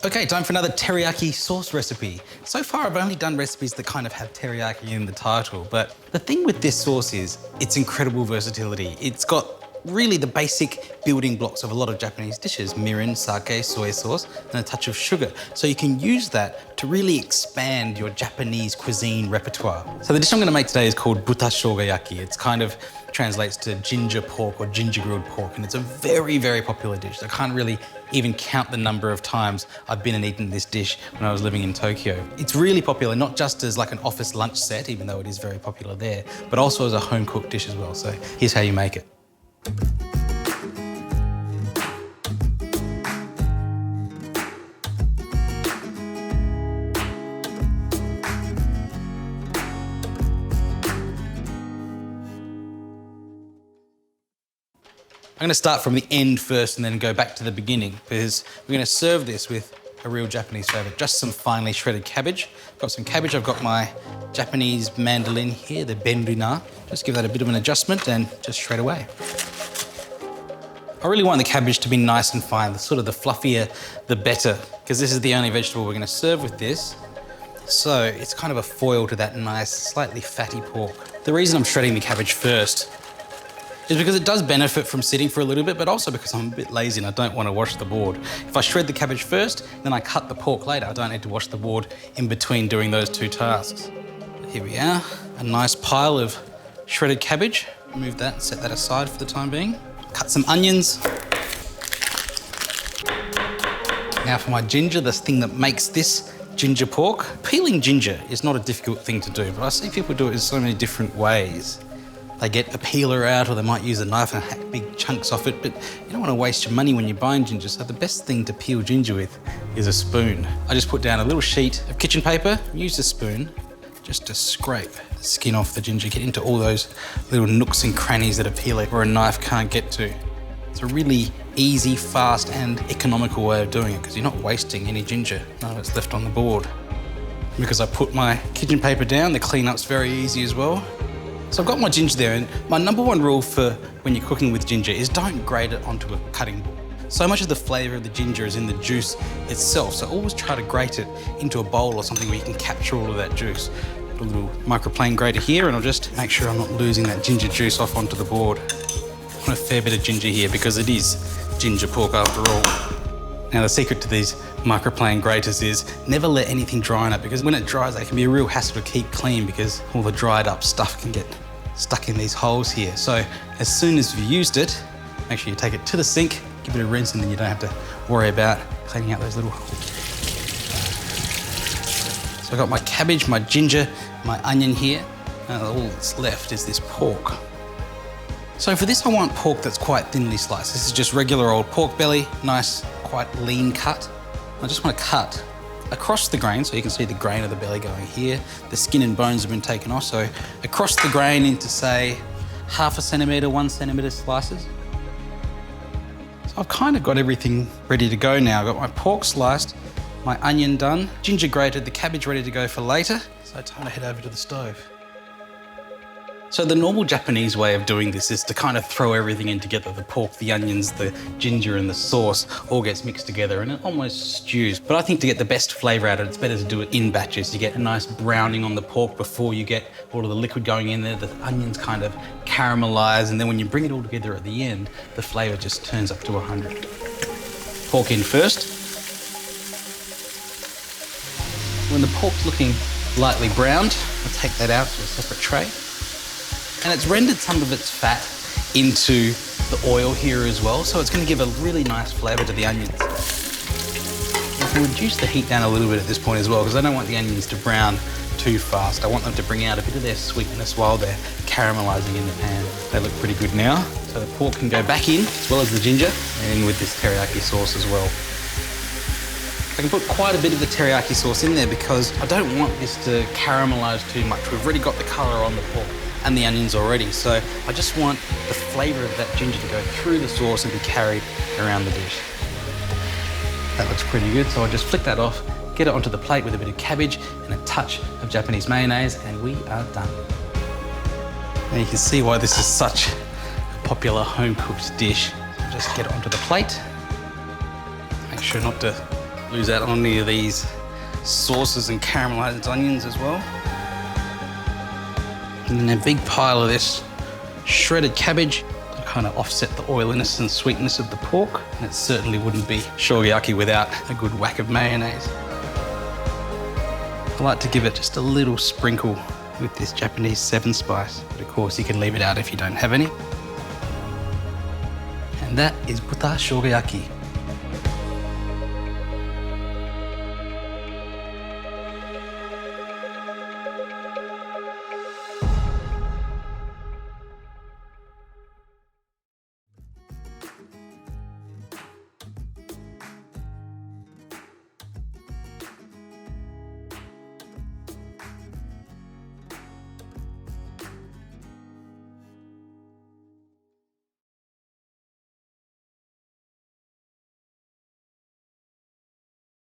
Okay, time for another teriyaki sauce recipe. So far, I've only done recipes that kind of have teriyaki in the title, but the thing with this sauce is its incredible versatility. It's got really the basic building blocks of a lot of Japanese dishes: mirin, sake, soy sauce, and a touch of sugar. So you can use that to really expand your Japanese cuisine repertoire. So the dish I'm gonna make today is called buta shougayaki. It's kind of translates to ginger pork or ginger grilled pork, and it's a very, very popular dish. I can't really even count the number of times I've been and eaten this dish when I was living in Tokyo. It's really popular, not just as like an office lunch set, even though it is very popular there, but also as a home cooked dish as well. So here's how you make it. I'm going to start from the end first and then go back to the beginning, because we're going to serve this with a real Japanese favourite, just some finely shredded cabbage. I've got some cabbage, I've got my Japanese mandolin here, the benruna. Just give that a bit of an adjustment and just shred away. I really want the cabbage to be nice and fine, the sort of the fluffier, the better, because this is the only vegetable we're going to serve with this. So it's kind of a foil to that nice, slightly fatty pork. The reason I'm shredding the cabbage first is because it does benefit from sitting for a little bit, but also because I'm a bit lazy and I don't want to wash the board. If I shred the cabbage first, then I cut the pork later. I don't need to wash the board in between doing those two tasks. Here we are, a nice pile of shredded cabbage. Move that and set that aside for the time being. Cut some onions. Now for my ginger, this thing that makes this ginger pork. Peeling ginger is not a difficult thing to do, but I see people do it in so many different ways. They get a peeler out, or they might use a knife and hack big chunks off it, but you don't want to waste your money when you're buying ginger, so the best thing to peel ginger with is a spoon. I just put down a little sheet of kitchen paper, use the spoon just to scrape the skin off the ginger, get into all those little nooks and crannies that a peeler or a knife can't get to. It's a really easy, fast and economical way of doing it, because you're not wasting any ginger, none of it's left on the board. Because I put my kitchen paper down, the cleanup's very easy as well. So I've got my ginger there, and my number one rule for when you're cooking with ginger is don't grate it onto a cutting board. So much of the flavour of the ginger is in the juice itself, so always try to grate it into a bowl or something where you can capture all of that juice. Put a little microplane grater here, and I'll just make sure I'm not losing that ginger juice off onto the board. I want a fair bit of ginger here because it is ginger pork after all. Now the secret to these microplane graters is never let anything dry on it, because when it dries it can be a real hassle to keep clean, because all the dried up stuff can get stuck in these holes here. So as soon as you've used it, make sure you take it to the sink, give it a rinse, and then you don't have to worry about cleaning out those little holes. So I've got my cabbage, my ginger, my onion here, and all that's left is this pork. So for this I want pork that's quite thinly sliced. This is just regular old pork belly, nice, quite lean cut. I just want to cut across the grain, so you can see the grain of the belly going here. The skin and bones have been taken off, so across the grain into, say, 1/2 centimetre, 1 centimetre slices. So I've kind of got everything ready to go now. I've got my pork sliced, my onion done, ginger grated, the cabbage ready to go for later. So time to head over to the stove. So the normal Japanese way of doing this is to kind of throw everything in together. The pork, the onions, the ginger and the sauce all gets mixed together and it almost stews. But I think to get the best flavour out of it, it's better to do it in batches. You get a nice browning on the pork before you get all of the liquid going in there. The onions kind of caramelise, and then when you bring it all together at the end, the flavour just turns up to 100. Pork in first. When the pork's looking lightly browned, I'll take that out to a separate tray. And it's rendered some of its fat into the oil here as well, so it's going to give a really nice flavour to the onions. I can reduce the heat down a little bit at this point as well, because I don't want the onions to brown too fast. I want them to bring out a bit of their sweetness while they're caramelising in the pan. They look pretty good now. So the pork can go back in, as well as the ginger, and in with this teriyaki sauce as well. I can put quite a bit of the teriyaki sauce in there because I don't want this to caramelise too much. We've already got the colour on the pork and the onions already, so I just want the flavour of that ginger to go through the sauce and be carried around the dish. That looks pretty good, so I'll just flick that off, get it onto the plate with a bit of cabbage and a touch of Japanese mayonnaise, and we are done. Now you can see why this is such a popular home-cooked dish. So just get it onto the plate. Make sure not to lose out on any of these sauces and caramelized onions as well. And then a big pile of this shredded cabbage to kind of offset the oiliness and sweetness of the pork. And it certainly wouldn't be shougayaki without a good whack of mayonnaise. I like to give it just a little sprinkle with this Japanese 7 spice, but of course you can leave it out if you don't have any. And that is buta shougayaki.